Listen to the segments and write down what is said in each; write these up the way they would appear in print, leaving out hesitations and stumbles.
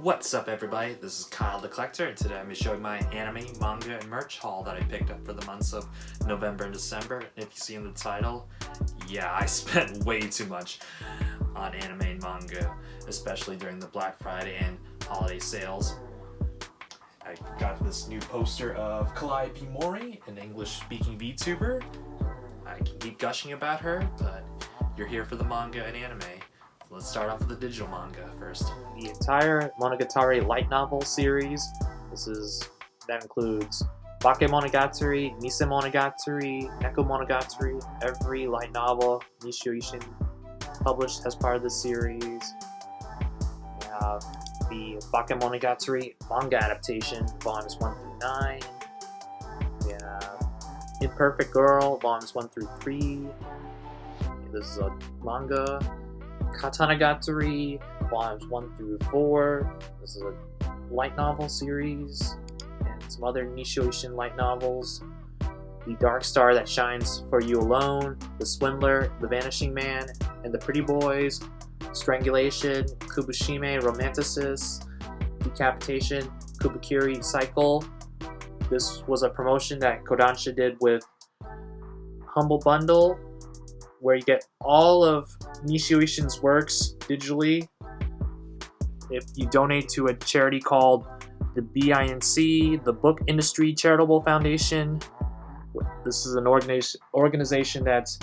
What's up, everybody? This is Kyle the Collector, and today I'm going to be showing my anime, manga, and merch haul that I picked up for the months of November and December. And if you see in the title, yeah, I spent way too much on anime and manga, especially during the Black Friday and holiday sales. I got this new poster of Kalai P. Mori, an English-speaking VTuber. I can keep gushing about her, but you're here for the manga and anime. Let's start off with the digital manga first. The entire Monogatari light novel series. That includes Bakemonogatari, Mise Monogatari, Neko Monogatari, every light novel Nishio published as part of this series. We have the Bakemonogatari manga adaptation, volumes 1 through 9. We have Imperfect Girl, volumes 1 through 3. This is a manga. Katanagatari, volumes 1 through 4. This is a light novel series, and some other Nishio light novels. The Dark Star That Shines for You Alone, The Swindler, The Vanishing Man, and the Pretty Boys, Strangulation, Kubushime Romanticist, Decapitation, Kubukiri Cycle. This was a promotion that Kodansha did with Humble Bundle, where you get all of Nishio works digitally if you donate to a charity called the BINC, the Book Industry Charitable Foundation. This is an organization that's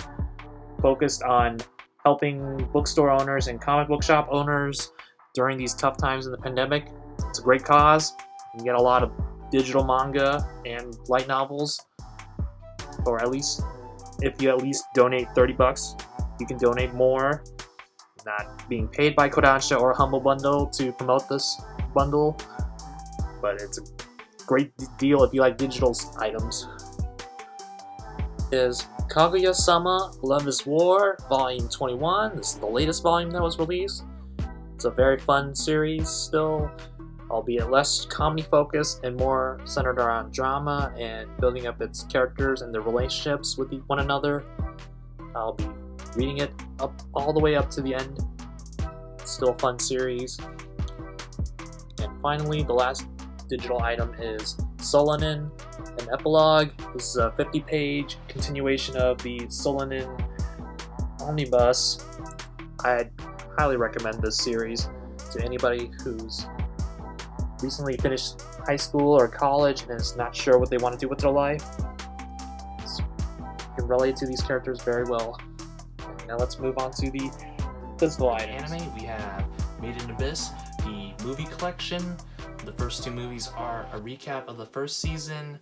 focused on helping bookstore owners and comic book shop owners during these tough times in the pandemic. It's a great cause. You can get a lot of digital manga and light novels for if you at least donate $30, you can donate more. Not being paid by Kodansha or Humble Bundle to promote this bundle, but it's a great deal if you like digital items. Is Kaguya-sama Love is War, Volume 21. This is the latest volume that was released. It's a very fun series still, albeit less comedy focused and more centered around drama and building up its characters and their relationships with one another. I'll be reading it all the way up to the end. It's still a fun series. And finally, the last digital item is Solanin, an epilogue. This is a 50-page continuation of the Solanin Omnibus. I'd highly recommend this series to anybody who's recently finished high school or college and is not sure what they want to do with their life. You can relate to these characters very well. And now let's move on to the physical items. Anime, we have Made in Abyss, the movie collection. The first two movies are a recap of the first season,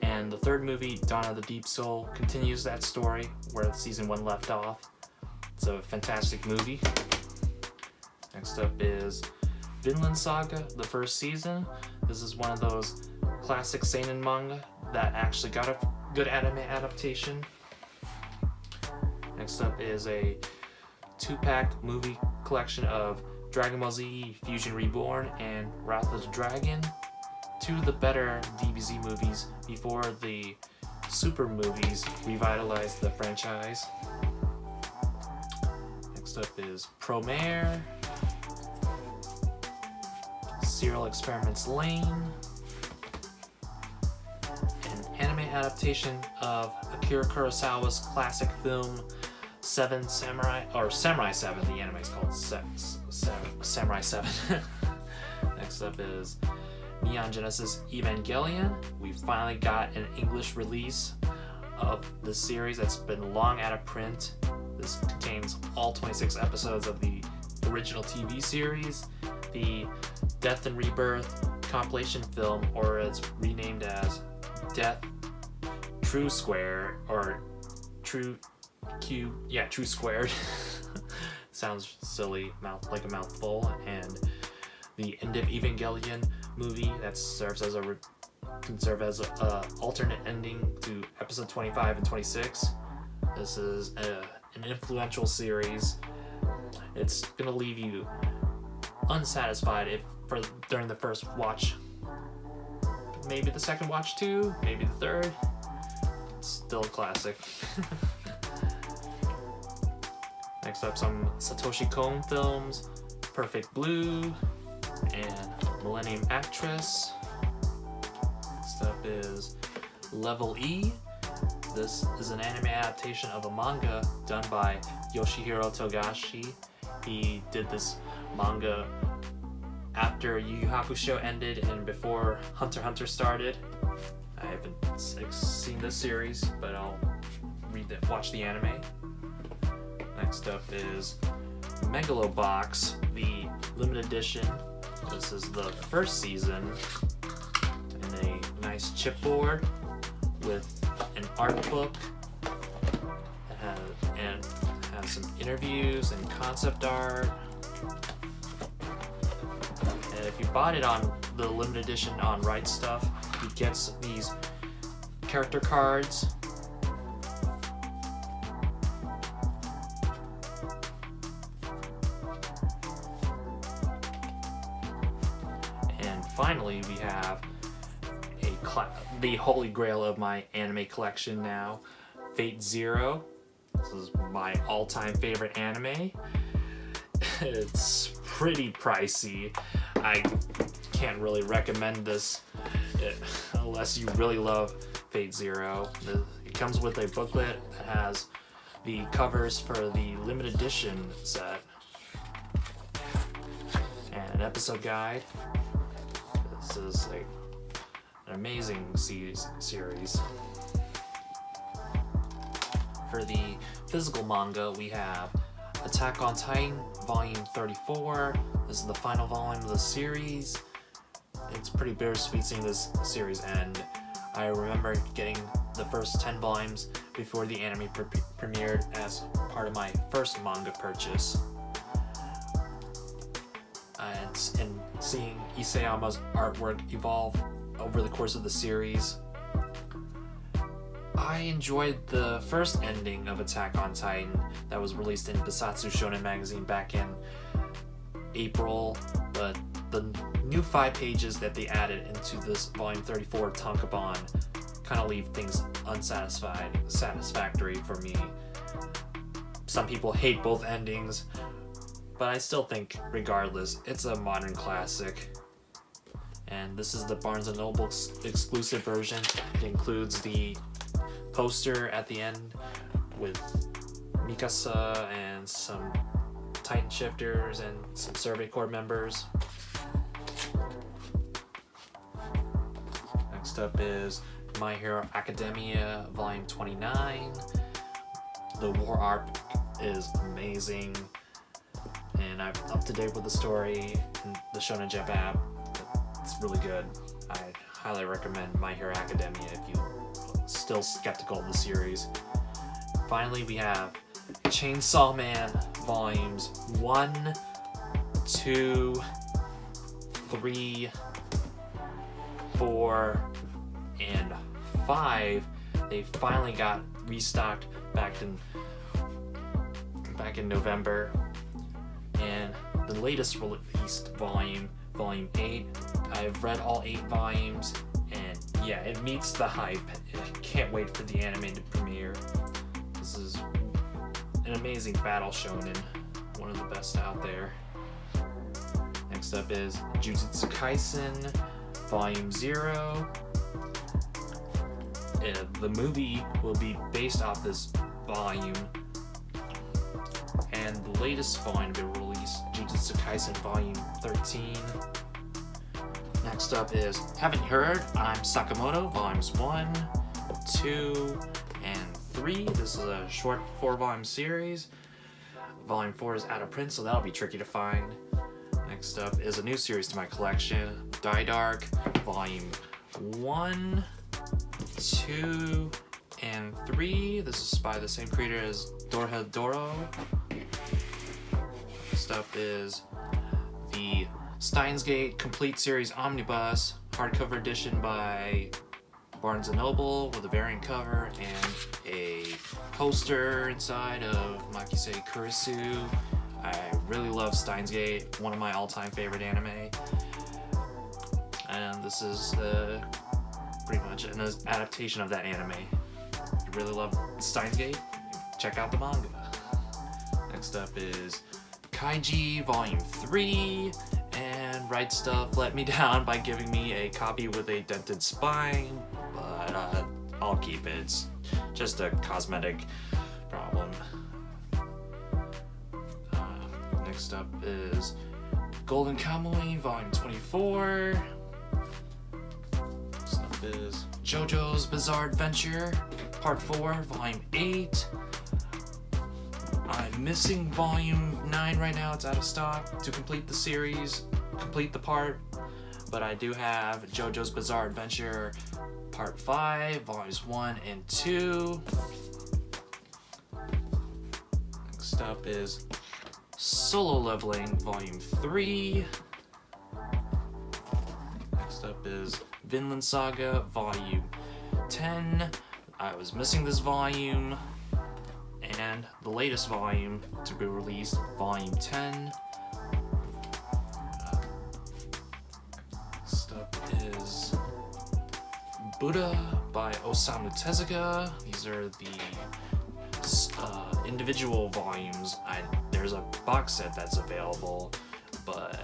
and the third movie, Dawn of the Deep Soul, continues that story where season 1 left off. It's a fantastic movie. Next up is Vinland Saga, the first season. This is one of those classic seinen manga that actually got a good anime adaptation. Next up is a 2-pack movie collection of Dragon Ball Z, Fusion Reborn, and Wrath of the Dragon. Two of the better DBZ movies before the Super movies revitalized the franchise. Next up is Promare, Serial Experiments Lane, an anime adaptation of Akira Kurosawa's classic film Samurai 7. The anime is called Samurai 7. Next up is Neon Genesis Evangelion. We finally got an English release of the series that's been long out of print. This contains all 26 episodes of the original TV series. The Death and Rebirth compilation film, or it's renamed as Death True Square, or True Squared. Sounds silly, like a mouthful. And the End of Evangelion movie that can serve as a alternate ending to episode 25 and 26. This is an influential series. It's gonna leave you unsatisfied during the first watch. Maybe the second watch too, maybe the third. It's still a classic. Next up, some Satoshi Kon films, Perfect Blue, and Millennium Actress. Next up is Level E. This is an anime adaptation of a manga done by Yoshihiro Togashi. He did this manga after Yu Yu Hakusho ended and before Hunter x Hunter started. I haven't seen this series, but I'll watch the anime. Next up is Megalobox, the limited edition. This is the first season, and a nice chipboard with an art book. It has some interviews and concept art. And if you bought it on the limited edition on Right Stuff, you get these character cards. And finally, we have the holy grail of my anime collection now, Fate Zero. This is my all-time favorite anime. It's pretty pricey. I can't really recommend this unless you really love Fate Zero. It comes with a booklet that has the covers for the limited edition set and an episode guide. This is an amazing series. For the physical manga, we have Attack on Titan, Volume 34. This is the final volume of the series. It's pretty bittersweet seeing this series end. I remember getting the first 10 volumes before the anime premiered as part of my first manga purchase. And seeing Isayama's artwork evolve over the course of the series. I enjoyed the first ending of Attack on Titan that was released in Bisatsu Shonen magazine back in April, but the new 5 pages that they added into this volume 34 tankobon kind of leave things unsatisfactory for me. Some people hate both endings, but I still think, regardless, it's a modern classic. And this is the Barnes & Noble exclusive version. It includes the poster at the end with Mikasa and some Titan shifters and some Survey Corps members. Next up is My Hero Academia Volume 29. The war arc is amazing, and I'm up to date with the story in the Shonen Jump app. It's really good. I highly recommend My Hero Academia if you're still skeptical of the series. Finally, we have Chainsaw Man Volumes 1, 2, 3, 4, and 5. They finally got restocked back in November. And the latest released volume, Volume 8, I've read all 8 volumes, and yeah, it meets the hype. I can't wait for the anime to premiere. This is an amazing battle shonen, one of the best out there. Next up is Jujutsu Kaisen, Volume 0. The movie will be based off this volume, and the latest volume to be released, Jujutsu Kaisen Volume 13. Next up is Haven't Heard, I'm Sakamoto, Volumes 1, 2, and 3. This is a short 4-volume series. Volume 4 is out of print, so that'll be tricky to find. Next up is a new series to my collection, Die Dark, Volume 1, 2, and 3. This is by the same creator as Dorohedoro. Next up is the Steins Gate Complete Series Omnibus, hardcover edition by Barnes & Noble with a variant cover and a poster inside of Makise Kurisu. I really love Steins Gate, one of my all-time favorite anime. And this is pretty much an adaptation of that anime. If you really love Steins Gate, check out the manga. Next up is Kaiji Volume 3 and Right Stuff let me down by giving me a copy with a dented spine, but I'll keep it. It's just a cosmetic problem. Next up is Golden Kamuy Volume 24. Next up is JoJo's Bizarre Adventure Part 4 Volume 8. I'm missing Volume 9 right now. It's out of stock to complete the series, complete the part. But I do have JoJo's Bizarre Adventure Part 5, Volumes 1 and 2. Next up is Solo Leveling Volume 3. Next up is Vinland Saga Volume 10. I was missing this volume. And the latest volume to be released, Volume 10. Next up is Buddha by Osamu Tezuka. These are the individual volumes. There's a box set that's available, but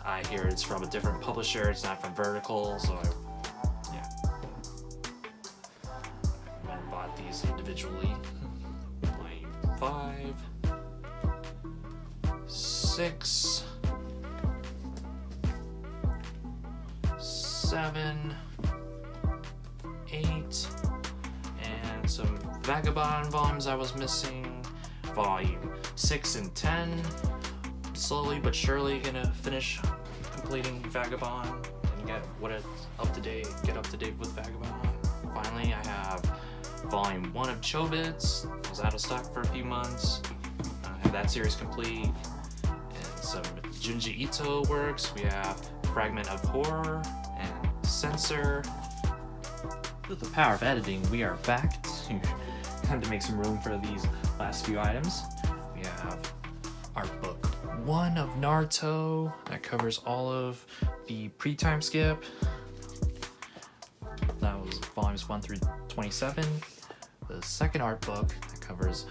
I hear it's from a different publisher. It's not from Vertical, so I went and bought these individually. 5, 6, 7, 8, and some Vagabond volumes I was missing. Volume 6 and 10. Slowly but surely gonna finish completing Vagabond and get up to date with Vagabond. Finally, I have Volume 1 of Chobits. It was out of stock for a few months. I have that series complete. And some Junji Ito works. We have Fragment of Horror and Censor. With the power of editing, we are back to make some room for these last few items. We have Art Book 1 of Naruto. That covers all of the pre-time skip. That was volumes 1 through 27. The second art book that covers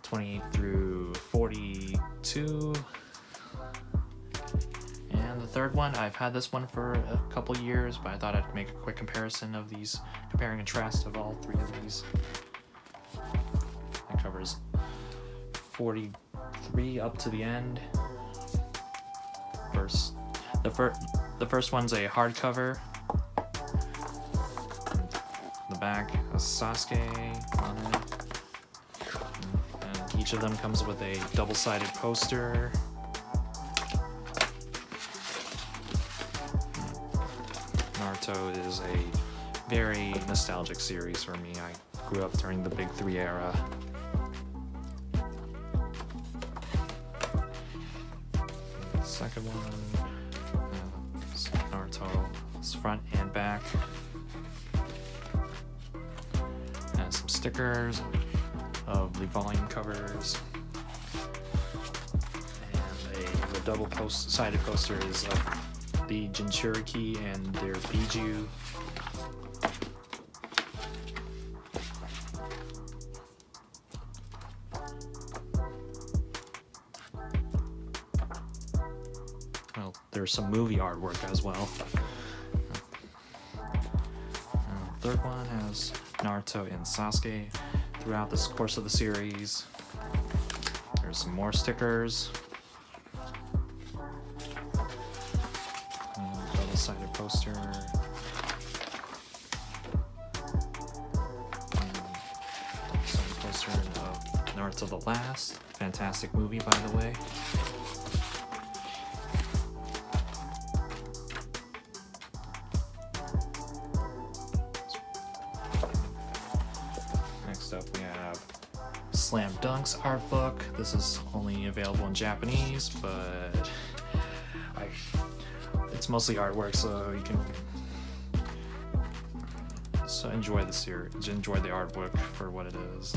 28 through 42. And the third one, I've had this one for a couple years, but I thought I'd make a quick comparison of these, compare and contrast of all three of these. It covers 43 up to the end. The first one's a hardcover. The back has Sasuke on it. And each of them comes with a double-sided poster. Naruto is a very nostalgic series for me. I grew up during the Big Three era. The second one, Naruto's front and back. Has some stickers of the volume covers. And the double-sided poster is of the Jinchuriki and their Biju. Well, there's some movie artwork as well. The third one has Naruto and Sasuke throughout the course of the series. There's some more stickers. Double-sided poster. Double-sided poster of Naruto the Last. Fantastic movie, by the way. Next up, we have Slam Dunk's art book. This is only available in Japanese, but it's mostly artwork, so you can enjoy the series, enjoy the artwork for what it is.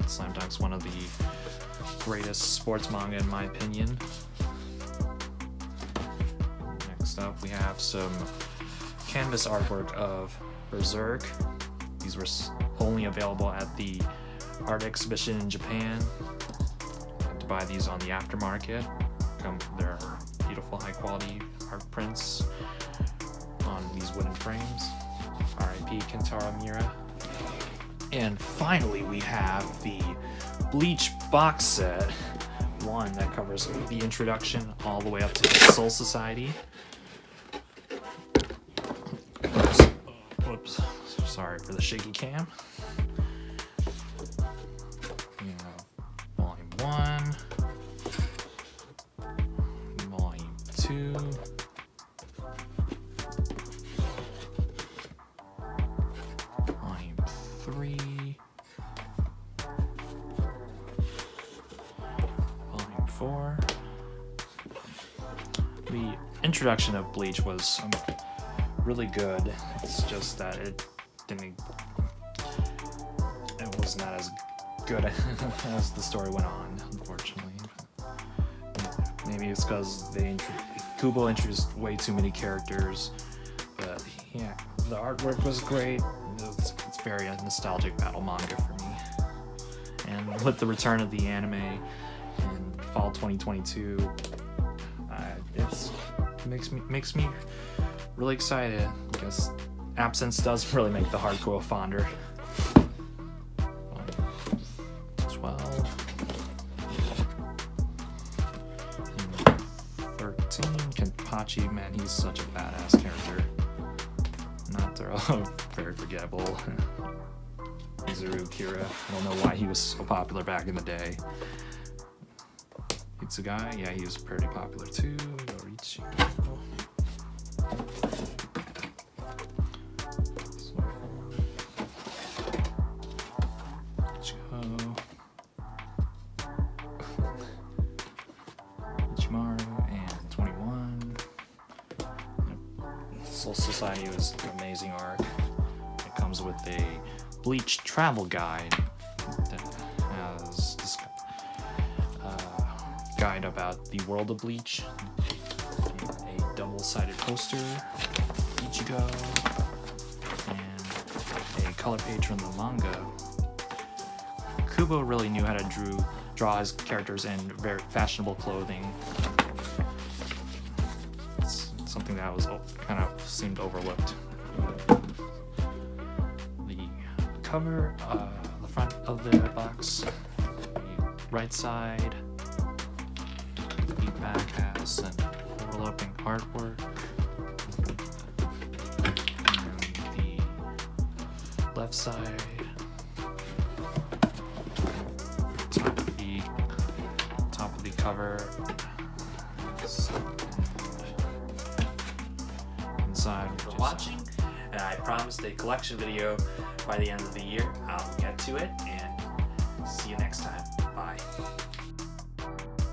Slam Dunk's one of the greatest sports manga in my opinion. Next up, we have some canvas artwork of Berserk. These were only available at the art exhibition in Japan. You have to buy these on the aftermarket. They're beautiful high quality art prints on these wooden frames. R.I.P. Kentaro Miura. And finally we have the Bleach box set, one that covers the introduction all the way up to the Soul Society. Whoops, sorry for the shaky cam. You have Volume 1, Volume 2, Volume 3, Volume 4. The introduction of Bleach was really good. It's just that it was not as good as the story went on, unfortunately. Maybe it's because Kubo introduced way too many characters, but yeah, the artwork was great. It's very a nostalgic battle manga for me. And with the return of the anime in fall 2022, it makes me really excited, because absence does really make the heart grow fonder. 12, 13, Kenpachi, man, he's such a badass character. Nataro, very forgettable. Izuru Kira, I don't know why he was so popular back in the day. Itsugai, yeah, he was pretty popular too. Yorichi. And 21. Soul Society was an amazing arc. It comes with a Bleach travel guide that has this guide about the world of Bleach, a double-sided poster, Ichigo, and a color page from the manga. Kubo really knew how to draw his characters in very fashionable clothing. It's something that was kind of seemed overlooked. The cover, the front of the box, the right side, the back has some overlapping artwork, and the left side, top of the cover, inside. For watching, and I promised a collection video by the end of the year. I'll get to it, and